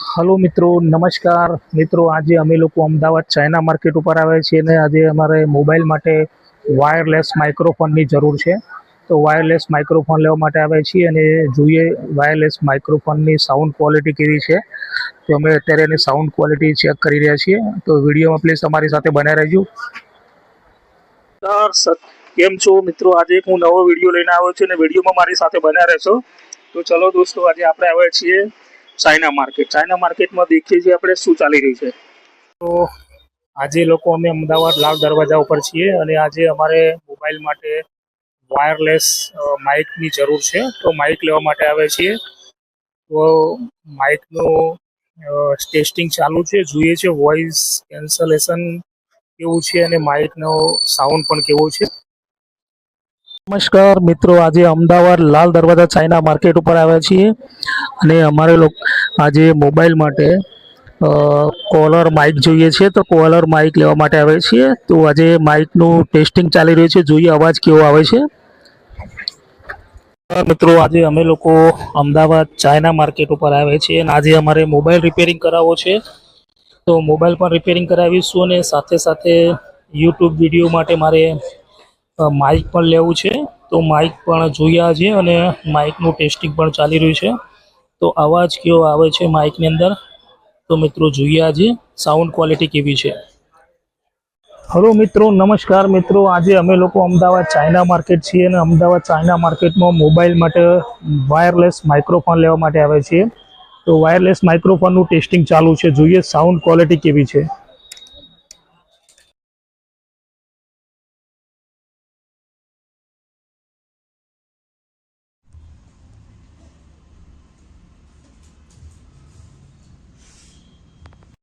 Hello मित्रों, नमस्कार मित्रों। आज अमे लोग अमदावाद चाइना मार्केट पर आए छे ने आज अमारे मोबाइल माटे वायरलेस माइक्रोफोन की जरूर है। तो वायरलेस माइक्रोफोन लेवा माटे आवे छीए अने जोईए वायरलेस माइक्रोफोन की साउंड क्वॉलिटी केवी छे। तो अमे अत्यारे एनी साउंड क्वॉलिटी चेक करी रह्या छीए। तो विडियो में प्लीज अमारी साथे बने रहिजो। सर केम छो मित्रों? आज एक हूँ नवो विडियो लईने आव्यो छुं अने विडियो में मारी साथे बने रहेशो। तो चलो दोस्तों, आज आपणे आव्या छीए चाइना मार्केट में देखीए छीए आपणे शुं चाली रह्युं छे। तो आजे लोको अमे अमदावाद लाल दरवाजा पर छीए अने आजे अमारे मोबाइल माटे वायरलेस माइक की जरूर है। तो माइक लेवा माटे आवे छीए। तो माइक नो टेस्टिंग चालू है, જોઈએ છે वॉइस कैंसलेशन केवुं छे अने माइक नो साउंड पण केवो छे। नमस्कार मित्रों, आज अमदावाद लाल दरवाजा चाइना मार्केट पर आव्या छीए अने अमारे लोग आज मोबाइल माटे कॉलर माइक જોઈએ છે। तो कॉलर माइक लेवा माटे आवे छीए। तो आज माइक नु टेस्टिंग चाली रह्युं छे, જોઈએ अवाज केवो आवे छे। मित्रों, आज अमे लोग अमदावाद चाइना मार्केट पर आवे छे अने आज अमारे मोबाइल रिपेरिंग करावो छे। तो मोबाइल पर रिपेरिंग करावीशुं अने साथे साथे यूट्यूब विडियो माटे मारे माइक पण लेवुं छे। तो माइक पण જોઈએ छे अने माइक नु टेस्टिंग पण चाली रह्युं छे। तो अवाज केवो आवे छे माइक ની અંદર तो मित्रों જોઈએ आज साउंड क्वॉलिटी केवी छे। हेलो मित्रों, नमस्कार मित्रों। आज अमे लोग अमदावाद चाइना मार्केट छीए अने अमदावाद चाइना मार्केट में मोबाइल माटे वायरलेस माइक्रोफोन लेवा माटे आवे छीए। तो वायरलेस माइक्रोफोन नु टेस्टिंग चालू है, જોઈએ साउंड क्वॉलिटी केवी छे।